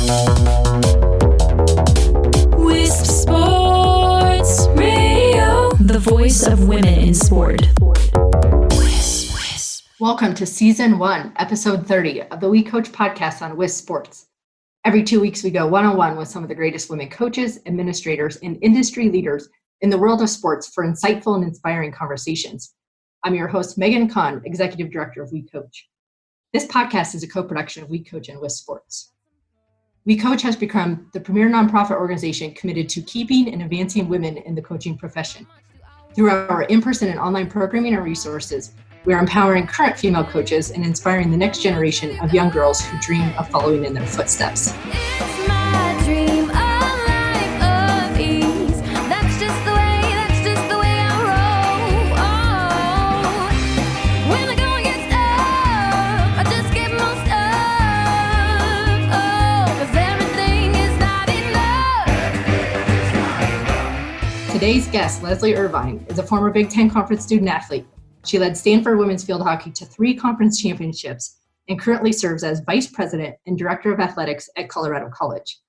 Wisp Sports Radio, the voice of women in sport. Welcome to Season 1, Episode 30 of the WeCOACH podcast on Wisp Sports. Every 2 weeks, we go one-on-one with some of the greatest women coaches, administrators, and industry leaders in the world of sports for insightful and inspiring conversations. I'm your host, Megan Kahn, Executive Director of WeCOACH. This podcast is a co-production of WeCOACH and Wisp Sports. WeCOACH has become the premier nonprofit organization committed to keeping and advancing women in the coaching profession. Through our in-person and online programming and resources, we are empowering current female coaches and inspiring the next generation of young girls who dream of following in their footsteps. Today's guest, Lesley Irvine, is a former Big Ten Conference student athlete. She led Stanford women's field hockey to 3 conference championships and currently serves as Vice President and Director of Athletics at Colorado College.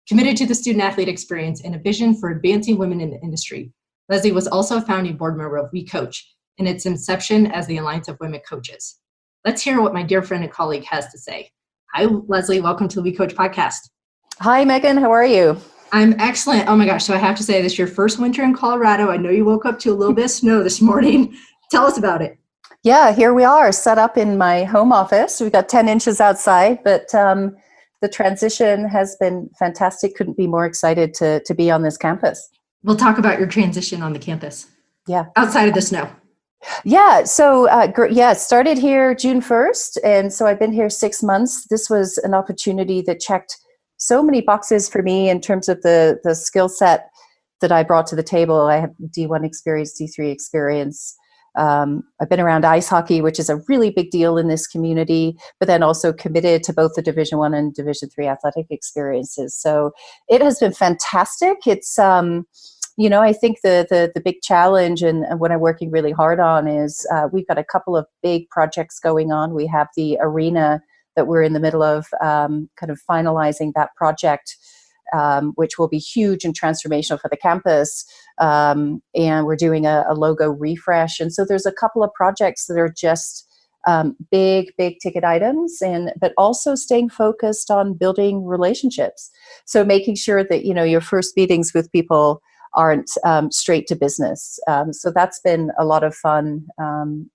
Committed to the student athlete experience and a vision for advancing women in the industry, Lesley was also a founding board member of WeCOACH in its inception as the Alliance of Women Coaches. Let's hear what my dear friend and colleague has to say. Hi, Lesley. Welcome to the WeCOACH podcast. Hi, Megan. How are you? I'm excellent. Oh my gosh. So I have to say, this is your first winter in Colorado. I know you woke up to a little bit of snow this morning. Tell us about it. Yeah, here we are set up in my home office. We've got 10 inches outside, but the transition has been fantastic. Couldn't be more excited to be on this campus. We'll talk about your transition on the campus. Yeah. Outside of the snow. Yeah. So, started here June 1st. And so I've been here 6 months. This was an opportunity that checked so many boxes for me in terms of the skill set that I brought to the table. I have D1 experience, D3 experience. I've been around ice hockey, which is a really big deal in this community, but then also committed to both the Division I and Division III athletic experiences. So it has been fantastic. It's, I think the big challenge and what I'm working really hard on is we've got a couple of big projects going on. We have the arena that we're in the middle of kind of finalizing that project, which will be huge and transformational for the campus. And we're doing a logo refresh. And so there's a couple of projects that are just big ticket items, but also staying focused on building relationships. So making sure that, your first meetings with people aren't straight to business. So that's been a lot of fun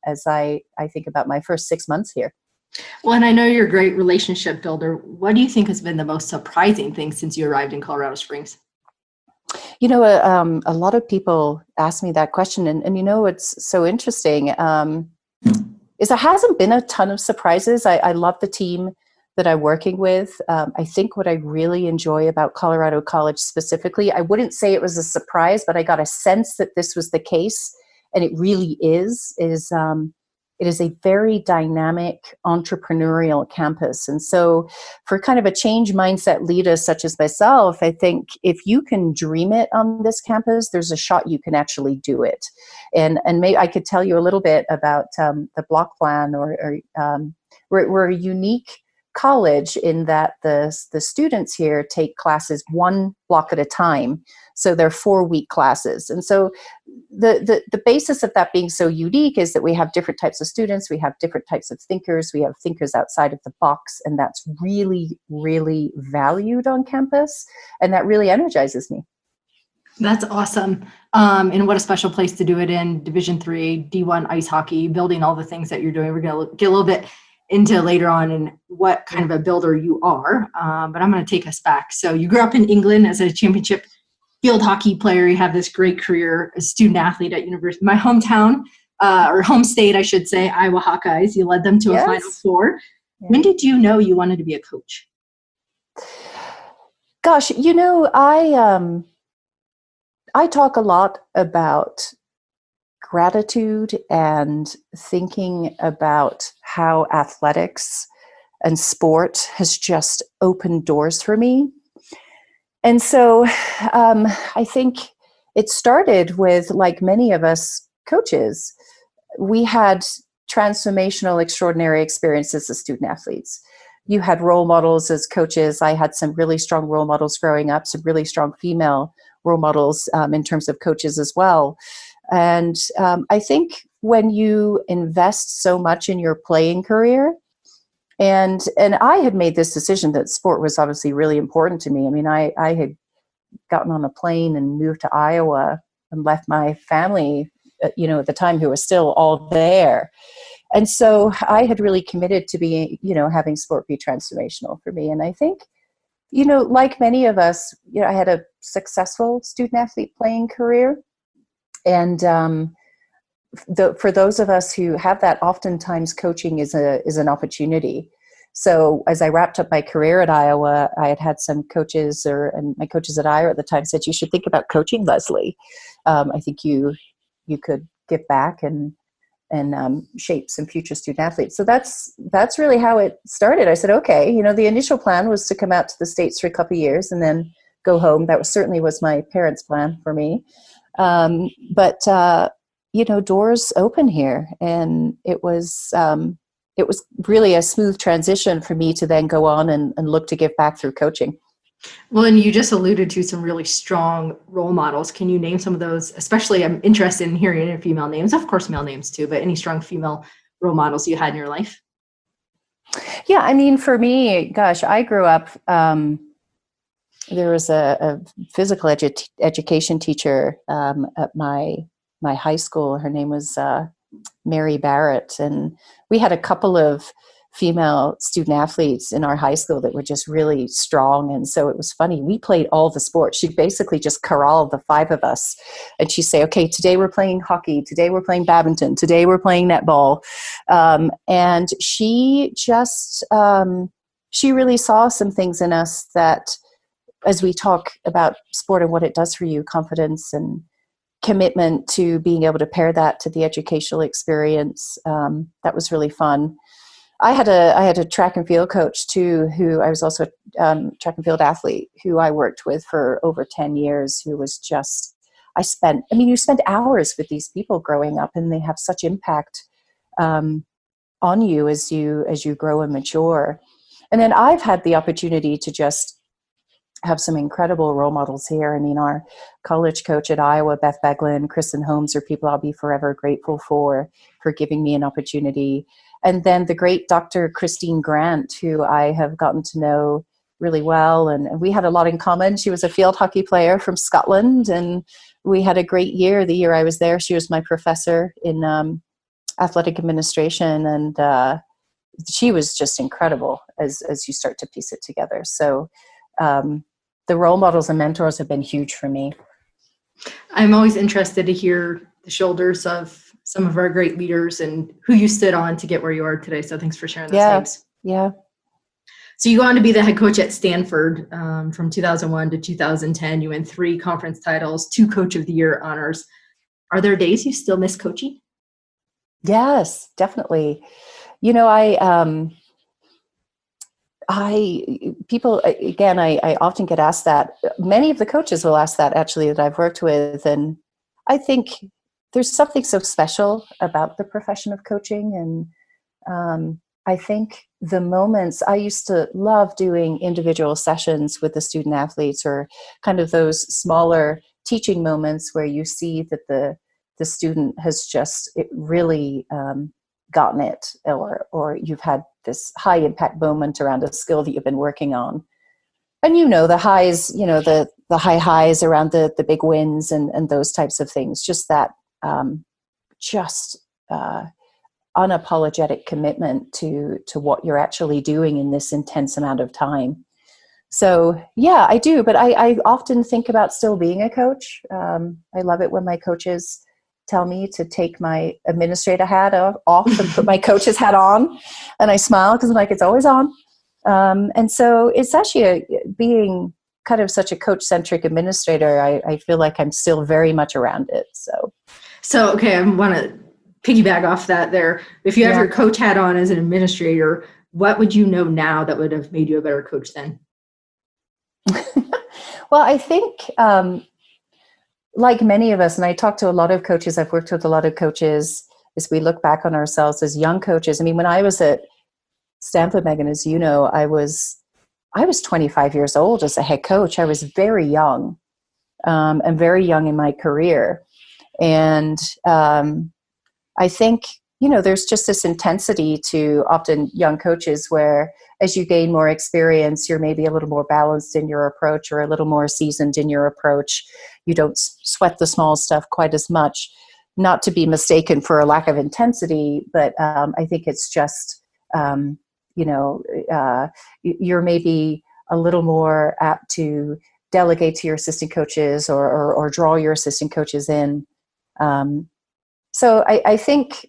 as I think about my first 6 months here. Well, and I know you're a great relationship builder. What do you think has been the most surprising thing since you arrived in Colorado Springs? A lot of people ask me that question, and what's so interesting is there hasn't been a ton of surprises. I love the team that I'm working with. I think what I really enjoy about Colorado College specifically, I wouldn't say it was a surprise, but I got a sense that this was the case, and it really is it is a very dynamic entrepreneurial campus. And so for kind of a change mindset leader such as myself, I think if you can dream it on this campus, there's a shot you can actually do it. And maybe I could tell you a little bit about the block plan, or we're a unique college in that the students here take classes one block at a time. So they're 4-week classes. And so the basis of that being so unique is that we have different types of students, we have different types of thinkers, we have thinkers outside of the box, and that's really, really valued on campus. And that really energizes me. That's awesome. And what a special place to do it in. Division III, D1 ice hockey, building all the things that you're doing. We're going to get a little bit into later on and what kind of a builder you are. But I'm going to take us back. So you grew up in England as a championship field hockey player. You have this great career as a student athlete at university. My hometown, or home state, I should say, Iowa Hawkeyes. You led them to a Final Four. Yeah. When did you know you wanted to be a coach? Gosh, I talk a lot about gratitude and thinking about how athletics and sport has just opened doors for me. And so I think it started with, like many of us coaches, we had transformational, extraordinary experiences as student athletes. you had role models as coaches. I had some really strong role models growing up, some really strong female role models in terms of coaches as well. And I think when you invest so much in your playing career, and I had made this decision that sport was obviously really important to me. I mean, I had gotten on a plane and moved to Iowa and left my family, at the time, who was still all there. And so I had really committed to being, having sport be transformational for me. And I think, like many of us, I had a successful student athlete playing career. And for those of us who have that, oftentimes coaching is an opportunity. So as I wrapped up my career at Iowa, I had some coaches, and my coaches at Iowa at the time said, "You should think about coaching, Lesley. I think you could give back and shape some future student athletes." So that's really how it started. I said, okay, the initial plan was to come out to the States for a couple of years and then go home. That certainly was my parents' plan for me. But doors open here, and it was really a smooth transition for me to then go on and look to give back through coaching. Well, and you just alluded to some really strong role models. Can you name some of those? Especially, I'm interested in hearing any female names, of course, male names too, but any strong female role models you had in your life? Yeah, I mean, for me, gosh, I grew up, there was a physical education teacher at my high school. Her name was Mary Barrett, and we had a couple of female student athletes in our high school that were just really strong. And so it was funny. We played all the sports. She'd basically just corral the five of us. And she'd say, okay, today we're playing hockey. Today we're playing badminton. Today we're playing netball. And she just, she really saw some things in us that, as we talk about sport and what it does for you, confidence and commitment to being able to pair that to the educational experience, that was really fun. I had a track and field coach too, who I was also a track and field athlete, who I worked with for over 10 years, who was just, you spend hours with these people growing up, and they have such impact on you as you grow and mature. And then I've had the opportunity to just have some incredible role models here. I mean, our college coach at Iowa, Beth Beglin, Kristen Holmes, are people I'll be forever grateful for giving me an opportunity. And then the great Dr. Christine Grant, who I have gotten to know really well. And we had a lot in common. She was a field hockey player from Scotland, and we had a great year. The year I was there, she was my professor in athletic administration. And she was just incredible as you start to piece it together. So the role models and mentors have been huge for me. I'm always interested to hear the shoulders of some of our great leaders and who you stood on to get where you are today. So thanks for sharing those names. Yeah. So you go on to be the head coach at Stanford from 2001 to 2010. You win 3 conference titles, 2 Coach of the Year honors. Are there days you still miss coaching? Yes, definitely. I often get asked that. Many of the coaches will ask that, actually, that I've worked with. And I think there's something so special about the profession of coaching. And I think the moments, I used to love doing individual sessions with the student athletes, or kind of those smaller teaching moments where you see that the student has just really gotten it, or you've had this high impact moment around a skill that you've been working on. And the highs, the high highs around the big wins and those types of things, just that unapologetic commitment to what you're actually doing in this intense amount of time. So yeah, I do, but I often think about still being a coach. I love it when my coaches tell me to take my administrator hat off and put my coach's hat on, and I smile because I'm like, it's always on. And so it's actually being kind of such a coach-centric administrator, I feel like I'm still very much around it. So okay, I want to piggyback off that there. If you have your coach hat on as an administrator, what would you know now that would have made you a better coach then? Well, I think like many of us, and I talk to a lot of coaches, I've worked with a lot of coaches, as we look back on ourselves as young coaches. I mean, when I was at Stanford, Megan, as you know, I was 25 years old as a head coach. I was very young, and very young in my career. And I think, there's just this intensity to often young coaches where as you gain more experience, you're maybe a little more balanced in your approach or a little more seasoned in your approach. You don't sweat the small stuff quite as much, not to be mistaken for a lack of intensity, but I think it's just, you're maybe a little more apt to delegate to your assistant coaches or draw your assistant coaches in. So I think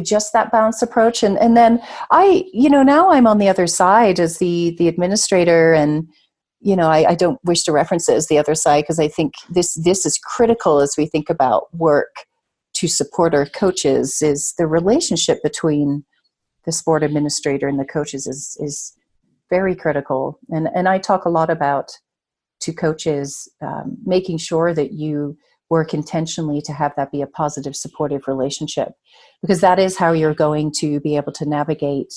just that balanced approach. And then now I'm on the other side as the administrator, and, I don't wish to reference it as the other side because I think this is critical as we think about work to support our coaches. Is the relationship between the sport administrator and the coaches is very critical. And I talk a lot about to coaches making sure that you work intentionally to have that be a positive, supportive relationship, because that is how you're going to be able to navigate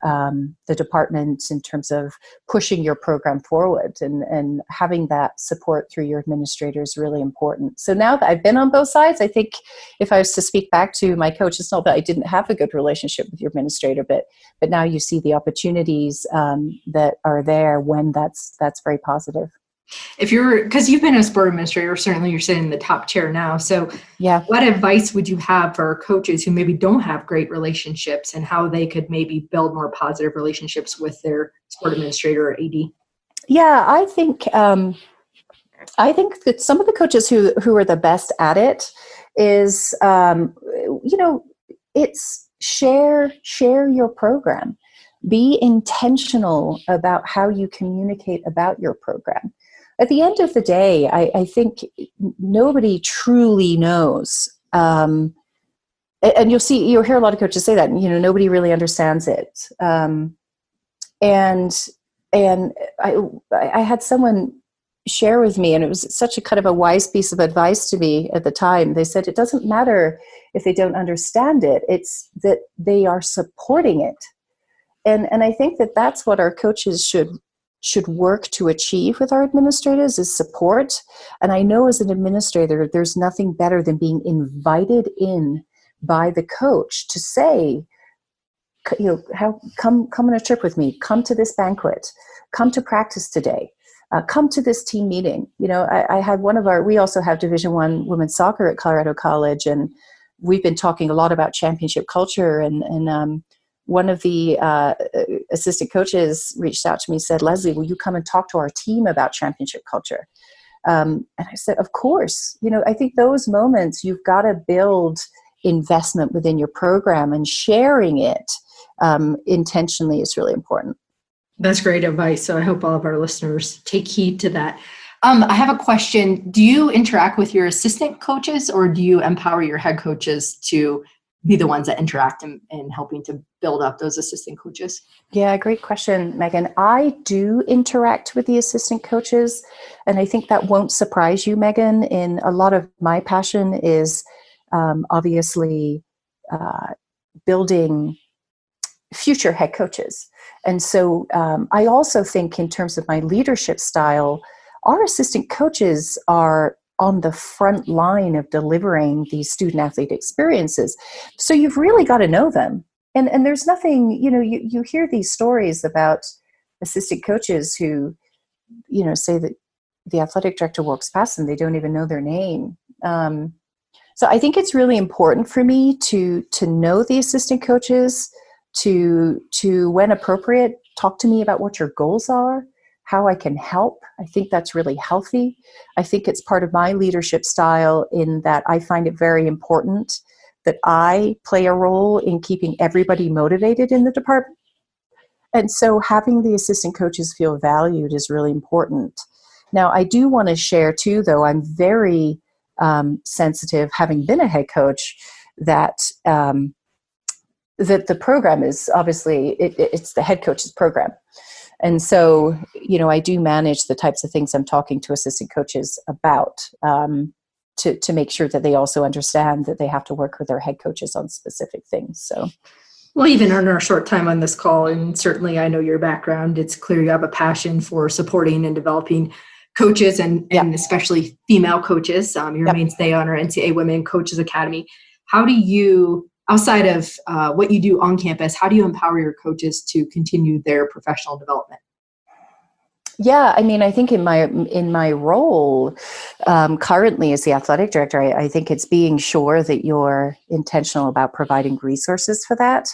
the department in terms of pushing your program forward, and having that support through your administrator is really important. So now that I've been on both sides, I think if I was to speak back to my coach, it's not that I didn't have a good relationship with your administrator, but now you see the opportunities that are there when that's very positive. Because you've been a sport administrator, certainly you're sitting in the top chair now. So yeah, what advice would you have for coaches who maybe don't have great relationships, and how they could maybe build more positive relationships with their sport administrator or AD? Yeah, I think that some of the coaches who are the best at it is, it's share your program. Be intentional about how you communicate about your program. At the end of the day, I think nobody truly knows. And you'll hear a lot of coaches say that, nobody really understands it. And I had someone share with me, and it was such a kind of a wise piece of advice to me at the time. They said, it doesn't matter if they don't understand it. It's that they are supporting it. And I think that that's what our coaches should work to achieve with our administrators, is support. And I know as an administrator, there's nothing better than being invited in by the coach to say, come on a trip with me, come to this banquet, come to practice today, come to this team meeting. I had we also have Division I women's soccer at Colorado College, and we've been talking a lot about championship culture, and one of the assistant coaches reached out to me and said, Lesley, will you come and talk to our team about championship culture? And I said, of course. I think those moments, you've got to build investment within your program, and sharing it intentionally is really important. That's great advice. So I hope all of our listeners take heed to that. I have a question. Do you interact with your assistant coaches, or do you empower your head coaches to be the ones that interact in helping to build up those assistant coaches? Yeah, great question, Megan. I do interact with the assistant coaches, and I think that won't surprise you, Megan. In a lot of my passion is obviously building future head coaches. And so I also think in terms of my leadership style, our assistant coaches are on the front line of delivering these student-athlete experiences. So you've really got to know them. And there's nothing, you hear these stories about assistant coaches who, say that the athletic director walks past them, they don't even know their name. So I think it's really important for me to know the assistant coaches, to when appropriate, talk to me about what your goals are, how I can help. I think that's really healthy. I think it's part of my leadership style in that I find it very important that I play a role in keeping everybody motivated in the department. And so having the assistant coaches feel valued is really important. Now, I do want to share too, though, I'm very sensitive, having been a head coach, that that the program is obviously, it's the head coach's program. And so, I do manage the types of things I'm talking to assistant coaches about to make sure that they also understand that they have to work with their head coaches on specific things. So, Well, even in our short time on this call, and certainly I know your background, it's clear you have a passion for supporting and developing coaches and especially female coaches. Your mainstay on our NCAA Women Coaches Academy. How do you, outside of what you do on campus, how do you empower your coaches to continue their professional development? Yeah, I mean, I think in my role currently as the athletic director, I think it's being sure that you're intentional about providing resources for that.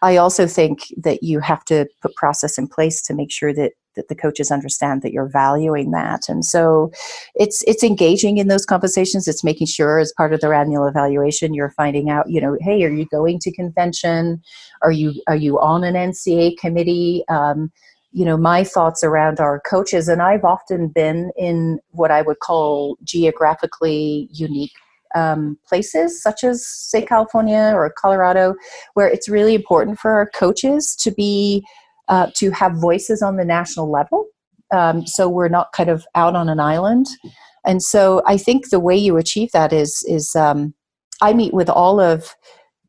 I also think that you have to put process in place to make sure that the coaches understand that you're valuing that. And so it's engaging in those conversations. It's making sure as part of their annual evaluation, you're finding out, hey, are you going to convention? Are you on an NCAA committee? My thoughts around our coaches, and I've often been in what I would call geographically unique places, such as, say, California or Colorado, where it's really important for our coaches to be to have voices on the national level. So we're not kind of out on an island. And so I think the way you achieve that is I meet with all of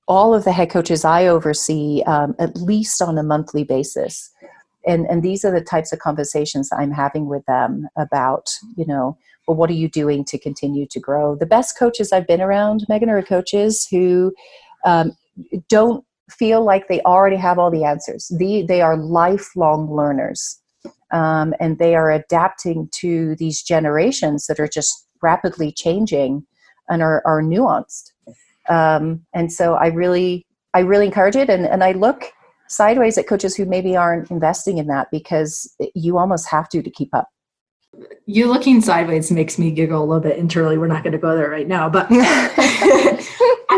the head coaches I oversee at least on a monthly basis. And these are the types of conversations I'm having with them about, well, what are you doing to continue to grow? The best coaches I've been around, Megan, are coaches who don't feel like they already have all the answers. They are lifelong learners, and they are adapting to these generations that are just rapidly changing and are nuanced. And so I really encourage it, and I look sideways at coaches who maybe aren't investing in that, because you almost have to keep up. You looking sideways makes me giggle a little bit internally. We're not going to go there right now, but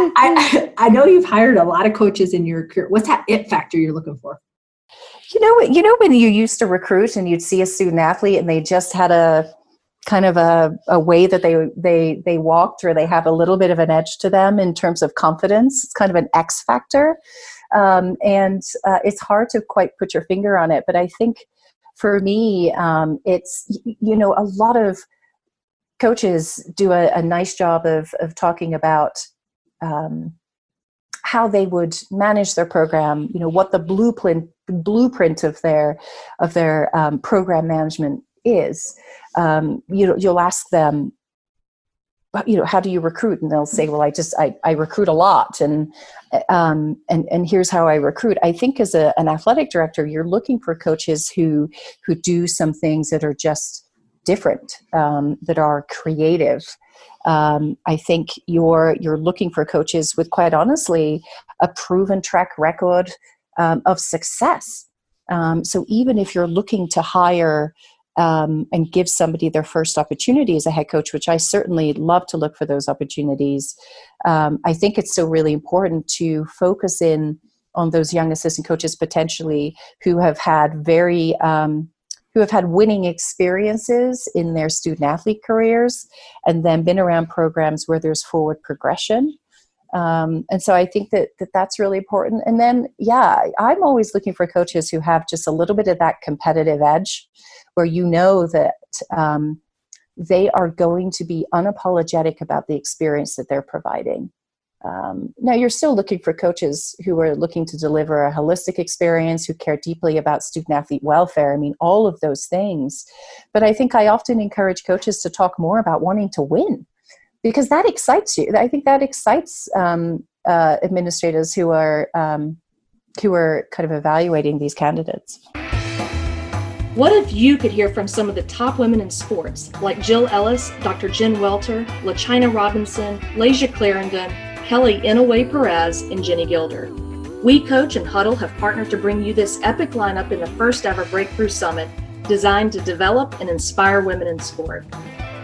I know you've hired a lot of coaches in your career. What's that it factor you're looking for? You know when you used to recruit and you'd see a student athlete and they just had a kind of a way that they walked, or they have a little bit of an edge to them in terms of confidence. It's kind of an X factor. And it's hard to quite put your finger on it. But I think for me, it's, a lot of coaches do a nice job of talking about how they would manage their program, what the blueprint of their program management is. You'll ask them, how do you recruit? And they'll say, well, I recruit a lot. And here's how I recruit. I think as an athletic director, you're looking for coaches who do some things that are just different, that are creative. I think you're looking for coaches with, quite honestly, a proven track record of success. So even if you're looking to hire and give somebody their first opportunity as a head coach, which I certainly love to look for those opportunities, I think it's still really important to focus in on those young assistant coaches potentially who have had winning experiences in their student athlete careers, and then been around programs where there's forward progression. And so I think that's really important. And then, I'm always looking for coaches who have just a little bit of that competitive edge, where that they are going to be unapologetic about the experience that they're providing. Now, you're still looking for coaches who are looking to deliver a holistic experience, who care deeply about student-athlete welfare. I mean, all of those things. But I think I often encourage coaches to talk more about wanting to win, because that excites you. I think that excites administrators who are kind of evaluating these candidates. What if you could hear from some of the top women in sports, like Jill Ellis, Dr. Jen Welter, LaChina Robinson, Leisha Clarendon, Kelly Inouye Perez, and Jenny Gilder? WeCOACH and Huddle have partnered to bring you this epic lineup in the first ever Breakthrough Summit, designed to develop and inspire women in sport.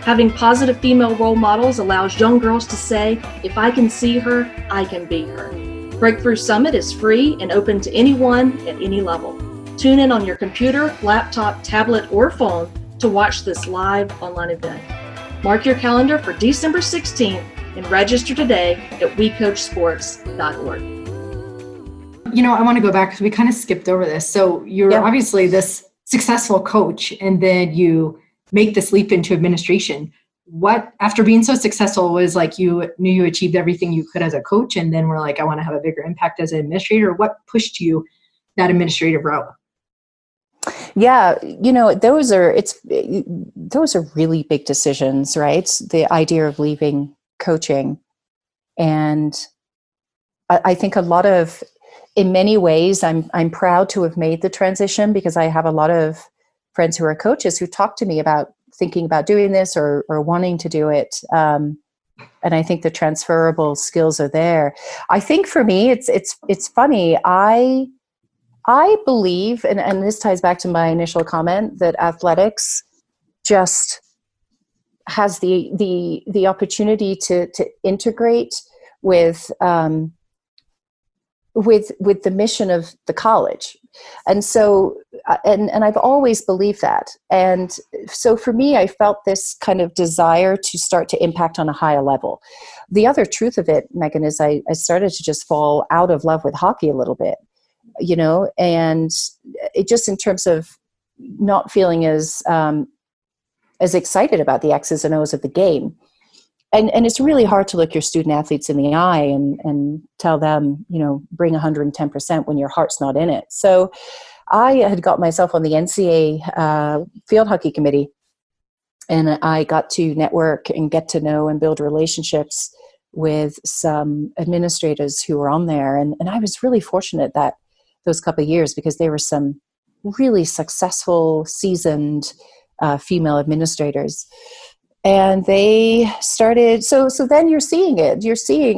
Having positive female role models allows young girls to say, if I can see her, I can be her. Breakthrough Summit is free and open to anyone at any level. Tune in on your computer, laptop, tablet, or phone to watch this live online event. Mark your calendar for December 16th and register today at WeCoachSports.org. I want to go back because we kind of skipped over this. So you're obviously this successful coach, and then you make this leap into administration. what, after being so successful, was like you knew you achieved everything you could as a coach, and then were like, I want to have a bigger impact as an administrator? What pushed you that administrative route? Yeah, those are really big decisions, right? The idea of leaving coaching. And I think in many ways, I'm proud to have made the transition, because I have a lot of friends who are coaches who talk to me about thinking about doing this or wanting to do it. And I think the transferable skills are there. I think for me, it's funny. I believe, and this ties back to my initial comment, that athletics just has the opportunity to integrate with the mission of the college. And so, and I've always believed that. And so for me, I felt this kind of desire to start to impact on a higher level. The other truth of it, Megan, is I started to just fall out of love with hockey a little bit, and it just, in terms of not feeling as excited about the X's and O's of the game. And it's really hard to look your student athletes in the eye and tell them, bring 110% when your heart's not in it. So I had got myself on the NCAA field hockey committee, and I got to network and get to know and build relationships with some administrators who were on there. And I was really fortunate that those couple of years, because they were some really successful, seasoned female administrators. And they started, so then you're seeing it.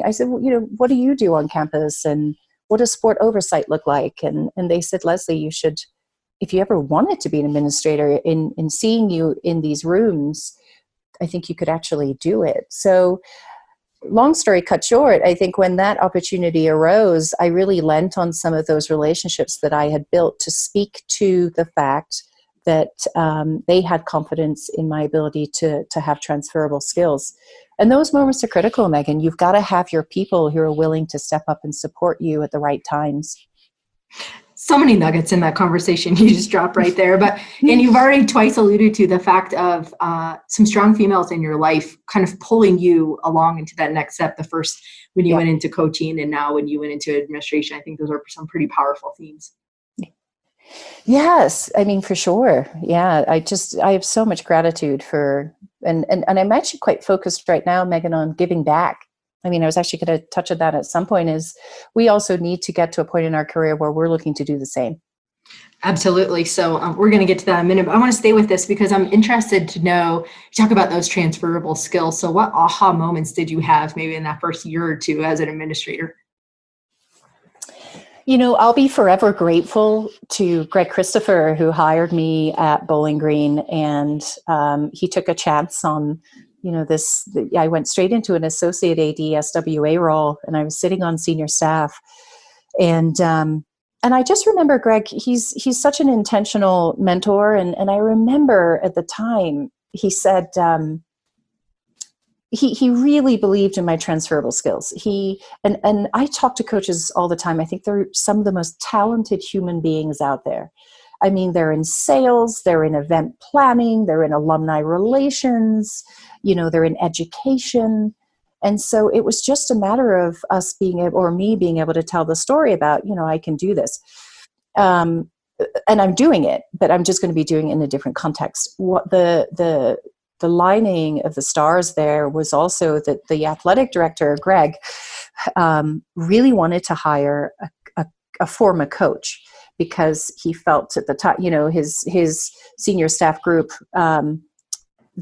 I said, well, what do you do on campus? And what does sport oversight look like? And they said, Lesley, you should, if you ever wanted to be an administrator, in seeing you in these rooms, I think you could actually do it. So long story cut short, I think when that opportunity arose, I really lent on some of those relationships that I had built to speak to the fact that they had confidence in my ability to have transferable skills. And those moments are critical, Megan. You've got to have your people who are willing to step up and support you at the right times. So many nuggets in that conversation you just dropped right there. And you've already twice alluded to the fact of some strong females in your life kind of pulling you along into that next step. The first when you went into coaching, and now when you went into administration. I think those are some pretty powerful themes. Yes, I mean, for sure. Yeah, I have so much gratitude for, and I'm actually quite focused right now, Megan, on giving back. I mean, I was actually going to touch on that at some point, is we also need to get to a point in our career where we're looking to do the same. Absolutely. So we're going to get to that in a minute, but I want to stay with this because I'm interested to know, talk about those transferable skills. So what aha moments did you have maybe in that first year or two as an administrator? I'll be forever grateful to Greg Christopher, who hired me at Bowling Green, and he took a chance on, I went straight into an associate AD SWA role, and I was sitting on senior staff, and I just remember Greg. He's such an intentional mentor, and I remember at the time he said. He really believed in my transferable skills. And I talk to coaches all the time. I think they're some of the most talented human beings out there. I mean, they're in sales, they're in event planning, they're in alumni relations, they're in education. And so it was just a matter of us being able, or me being able to tell the story about, I can do this. And I'm doing it, but I'm just going to be doing it in a different context. What the lining of the stars there was also that the athletic director, Greg, really wanted to hire a former coach, because he felt at the time, his senior staff group,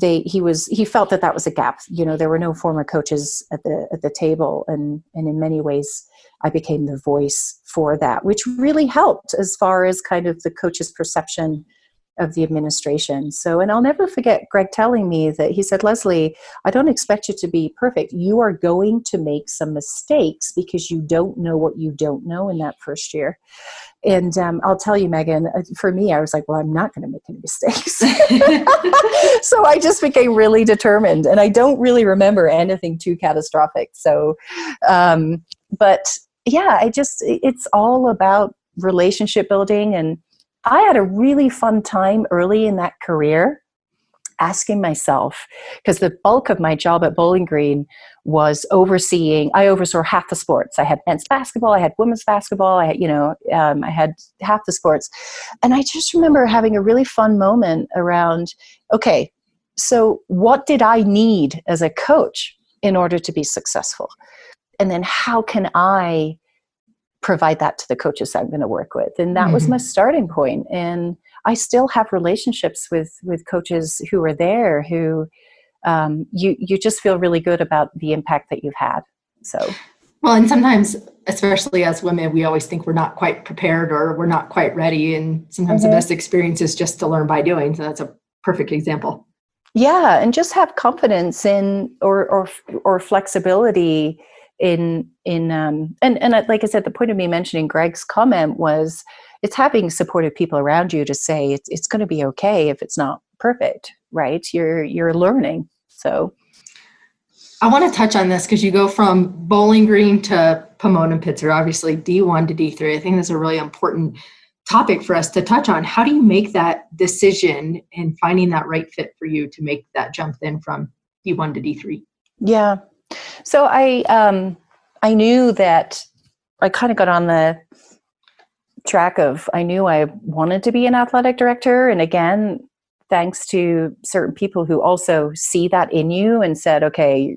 he felt that was a gap. There were no former coaches at the table, and in many ways I became the voice for that, which really helped as far as kind of the coach's perception of the administration. So, and I'll never forget Greg telling me that he said, Lesley, I don't expect you to be perfect. You are going to make some mistakes because you don't know what you don't know in that first year. And I'll tell you, Megan, for me, I was like, well, I'm not going to make any mistakes. So I just became really determined, and I don't really remember anything too catastrophic. So, but yeah, it's all about relationship building. And I had a really fun time early in that career. asking myself, because the bulk of my job at Bowling Green was I oversaw half the sports. I had men's basketball, I had women's basketball, I had half the sports. And I just remember having a really fun moment around, okay, so what did I need as a coach in order to be successful? And then how can I provide that to the coaches I'm going to work with? And that was my starting point. And I still have relationships with coaches who are there who you just feel really good about the impact that you've had. So, well, and sometimes, especially as women, we always think we're not quite prepared or we're not quite ready. And sometimes the best experience is just to learn by doing. So that's a perfect example. Yeah, and just have confidence in or flexibility in and like I said, the point of me mentioning Greg's comment was, it's having supportive people around you to say it's going to be okay if it's not perfect, right? You're learning. So I want to touch on this because you go from Bowling Green to Pomona Pitzer, obviously D1 to D3. I think that's a really important topic for us to touch on. How do you make that decision and finding that right fit for you to make that jump then from D1 to D3? Yeah. So I knew that I kind of got on the track of, I knew I wanted to be an athletic director. And again, thanks to certain people who also see that in you and said, okay,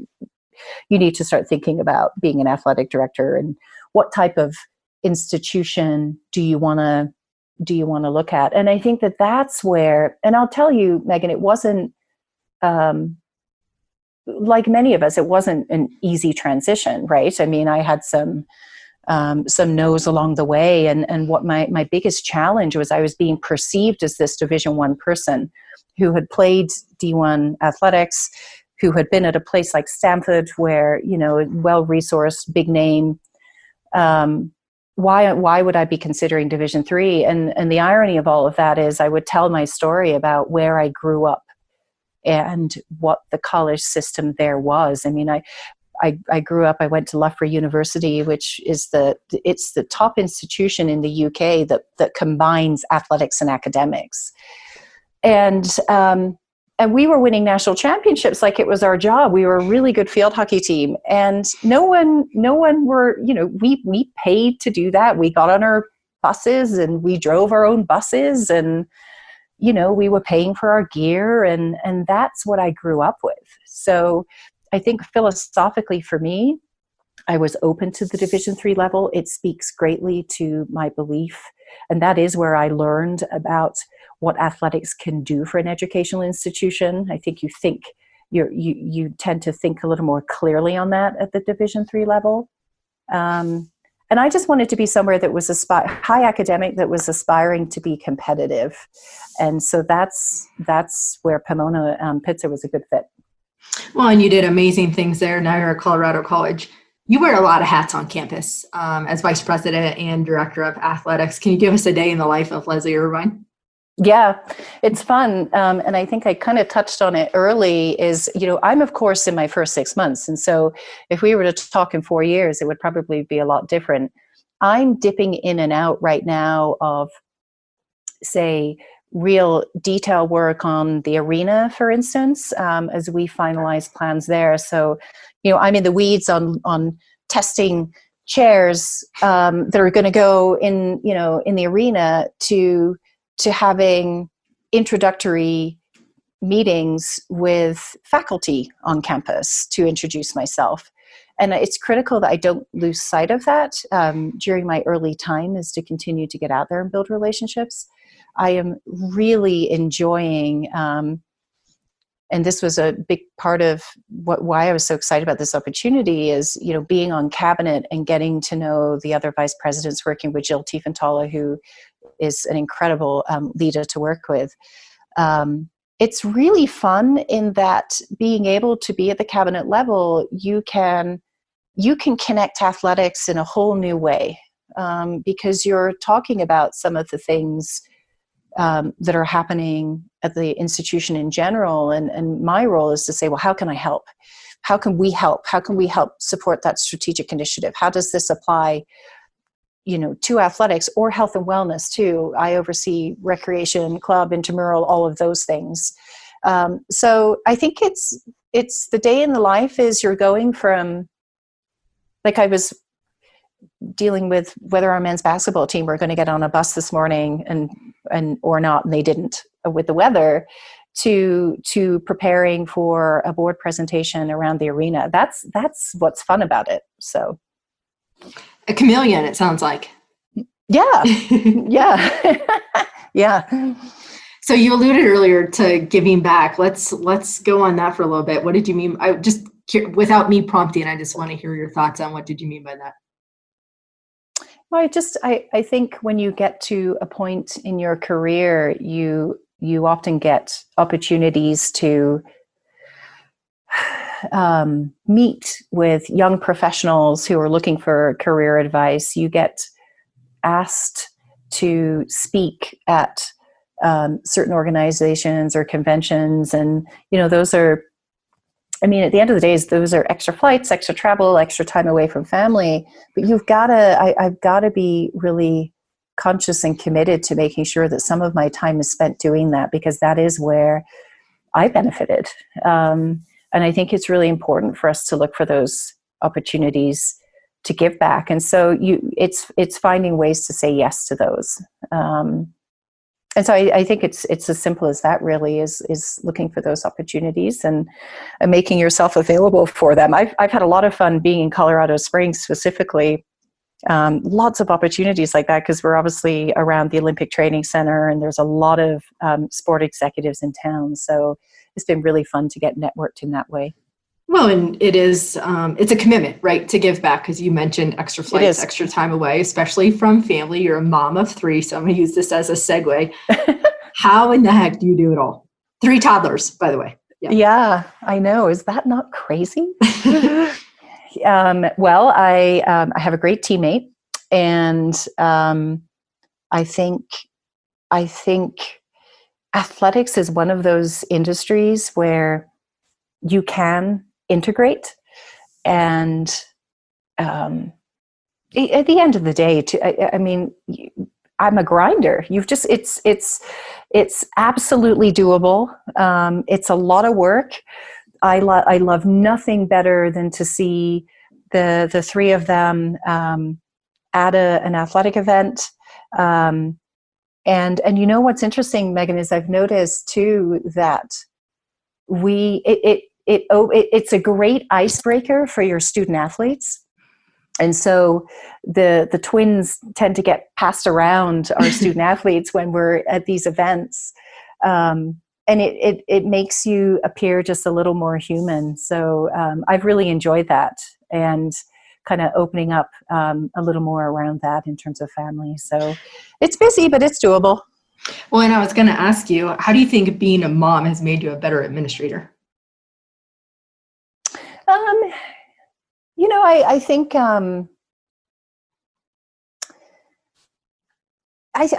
you need to start thinking about being an athletic director and what type of institution do you want to look at? And I think that that's where, and I'll tell you, Megan, it wasn't, like many of us, it wasn't an easy transition, right? I mean, I had some no's along the way. And what my biggest challenge was, I was being perceived as this Division I person who had played D1 athletics, who had been at a place like Stanford where, well-resourced, big name. Why would I be considering Division III? And the irony of all of that is I would tell my story about where I grew up and what the college system there was. I mean, I grew up, I went to Loughborough University, which is it's the top institution in the UK that combines athletics and academics. And we were winning national championships like it was our job. We were a really good field hockey team. And no one were, we paid to do that. We got on our buses and we drove our own buses and, we were paying for our gear and that's what I grew up with. So I think philosophically for me, I was open to the Division III level. It speaks greatly to my belief. And that is where I learned about what athletics can do for an educational institution. I think you tend to think a little more clearly on that at the Division III level. And I just wanted to be somewhere that was high academic, that was aspiring to be competitive. And so that's where Pomona Pitzer was a good fit. Well, and you did amazing things there. Now you're at Colorado College. You wear a lot of hats on campus as vice president and director of athletics. Can you give us a day in the life of Lesley Irvine? Yeah, it's fun. And I think I kind of touched on it early is, I'm of course in my first 6 months. And so if we were to talk in 4 years, it would probably be a lot different. I'm dipping in and out right now of, say, real detail work on the arena, for instance, as we finalize plans there. So, I'm in the weeds on testing chairs that are going to go in the arena to having introductory meetings with faculty on campus to introduce myself. And it's critical that I don't lose sight of that during my early time, is to continue to get out there and build relationships. I am really enjoying, and this was a big part of why I was so excited about this opportunity, is, being on cabinet and getting to know the other vice presidents, working with Jill Tiefenthaler, who is an incredible leader to work with. It's really fun in that being able to be at the cabinet level, you can connect athletics in a whole new way, because you're talking about some of the things that are happening at the institution in general. And my role is to say, well, how can I help? How can we help? How can we help support that strategic initiative? How does this apply, to athletics or health and wellness too? I oversee recreation, club, intramural, all of those things. So I think it's the day in the life is you're going from, like I was dealing with whether our men's basketball team were going to get on a bus this morning and or not, and they didn't with the weather, to preparing for a board presentation around the arena. That's what's fun about it. So a chameleon, it sounds like. Yeah. Yeah. Yeah. So you alluded earlier to giving back. Let's go on that for a little bit. What did you mean? I just, without me prompting, I just want to hear your thoughts on what did you mean by that? Well, I think when you get to a point in your career, you often get opportunities to meet with young professionals who are looking for career advice. You get asked to speak at certain organizations or conventions, and those are, I mean, at the end of the day, those are extra flights, extra travel, extra time away from family. But I've got to be really conscious and committed to making sure that some of my time is spent doing that, because that is where I benefited. And I think it's really important for us to look for those opportunities to give back. And so it's finding ways to say yes to those. And so I think it's as simple as that, really, is looking for those opportunities and making yourself available for them. I've had a lot of fun being in Colorado Springs specifically. Lots of opportunities like that, because we're obviously around the Olympic Training Center, and there's a lot of sport executives in town. So it's been really fun to get networked in that way. Well, and it is, it's a commitment, right, to give back, because you mentioned extra flights, extra time away, especially from family. You're a mom of 3, so I'm going to use this as a segue. How in the heck do you do it all? 3 toddlers, by the way. Yeah, I know. Is that not crazy? Well, I have a great teammate, and I think athletics is one of those industries where you can integrate, and at the end of the day, I mean, I'm a grinder. It's absolutely doable. It's a lot of work. I love nothing better than to see the 3 of them at an athletic event. And what's interesting, Megan, is I've noticed too that it's a great icebreaker for your student athletes. And so the twins tend to get passed around our student athletes when we're at these events. And it makes you appear just a little more human. So I've really enjoyed that, and kind of opening up a little more around that in terms of family. So it's busy, but it's doable. Well, and I was going to ask you, how do you think being a mom has made you a better administrator? I think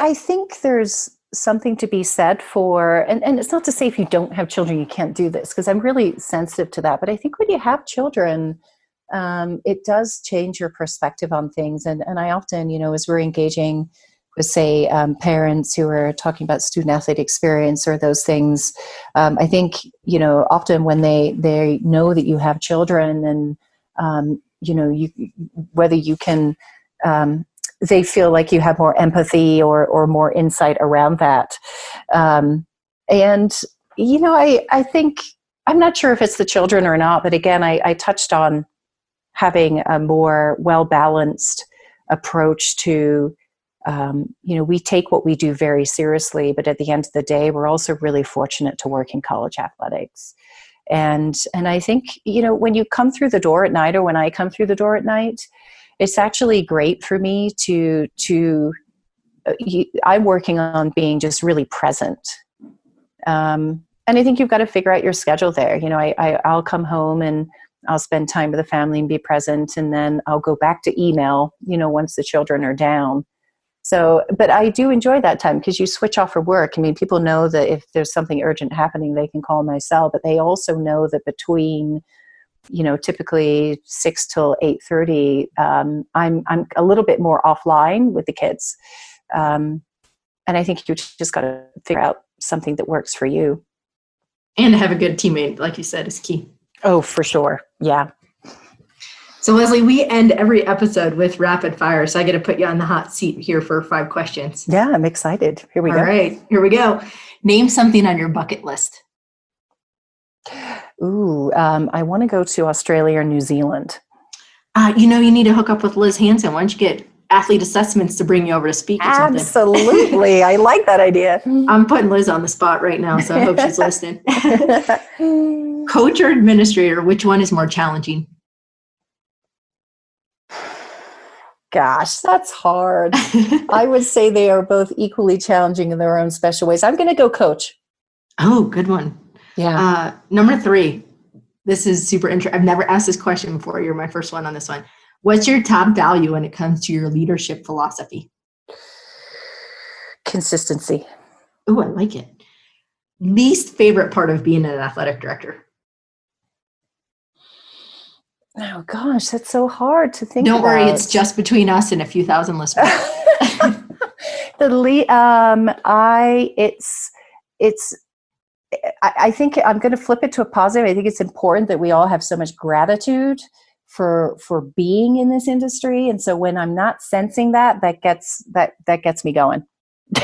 I think there's something to be said for, and it's not to say if you don't have children you can't do this, because I'm really sensitive to that. But I think when you have children, it does change your perspective on things. And I often, as we're engaging with, say, parents who are talking about student athlete experience or those things, I think, often when they know that you have children, and whether you can, they feel like you have more empathy or more insight around that. I think, I'm not sure if it's the children or not, but again, I touched on having a more well-balanced approach to, we take what we do very seriously, but at the end of the day, we're also really fortunate to work in college athletics. And I think, when you come through the door at night, or when I come through the door at night, it's actually great for me I'm working on being just really present. And I think you've got to figure out your schedule there. I'll come home and I'll spend time with the family and be present, and then I'll go back to email, once the children are down. So, but I do enjoy that time, because you switch off for work. I mean, people know that if there's something urgent happening, they can call my cell, but they also know that between, typically 6 till 8:30, I'm a little bit more offline with the kids. And I think you just got to figure out something that works for you. And to have a good teammate, like you said, is key. Oh, for sure. Yeah. So Lesley, we end every episode with rapid fire. So I got to put you on the hot seat here for 5 questions. Yeah, I'm excited. Here we go. All right, here we go. Name something on your bucket list. Ooh, I want to go to Australia or New Zealand. You need to hook up with Liz Hansen. Why don't you get athlete assessments to bring you over to speak or something? Absolutely. I like that idea. I'm putting Liz on the spot right now, so I hope she's listening. Coach or administrator, which one is more challenging? Gosh, that's hard. I would say they are both equally challenging in their own special ways. I'm going to go coach. Oh, good one. Yeah. Number 3. This is super interesting. I've never asked this question before. You're my first one on this one. What's your top value when it comes to your leadership philosophy? Consistency. Oh, I like it. Least favorite part of being an athletic director? Oh gosh, that's so hard to think about. Don't worry, it's just between us and a few thousand listeners. I think I'm going to flip it to a positive. I think it's important that we all have so much gratitude for being in this industry, and so when I'm not sensing that gets me going.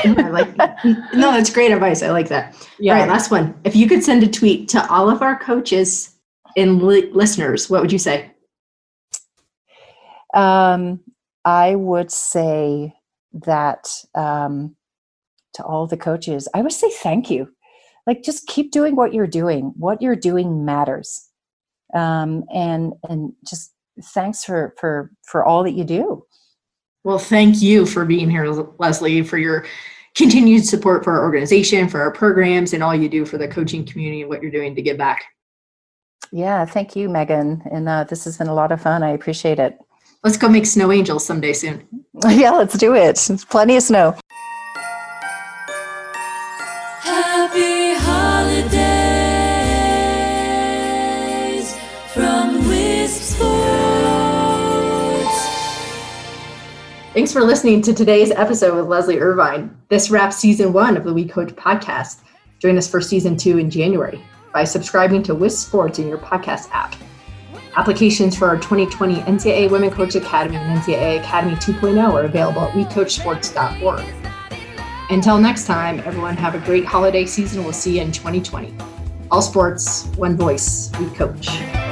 I like that. No, that's great advice. I like that. Yeah. All right, last one. If you could send a tweet to all of our coaches and listeners, what would you say? I would say that to all the coaches, I would say thank you. Like, just keep doing what you're doing. What you're doing matters. And just thanks for all that you do. Well, thank you for being here, Lesley, for your continued support for our organization, for our programs, and all you do for the coaching community and what you're doing to give back. Yeah, thank you, Megan. And this has been a lot of fun. I appreciate it. Let's go make snow angels someday soon. Yeah, let's do it. There's plenty of snow. Happy holidays from Wisp Sports. Thanks for listening to today's episode with Lesley Irvine. This wraps season 1 of the WeCOACH podcast. Join us for season 2 in January by subscribing to Wisp Sports in your podcast app. Applications for our 2020 NCAA Women Coach Academy and NCAA Academy 2.0 are available at wecoachsports.org. Until next time, everyone have a great holiday season. We'll see you in 2020. All sports, one voice, WeCOACH.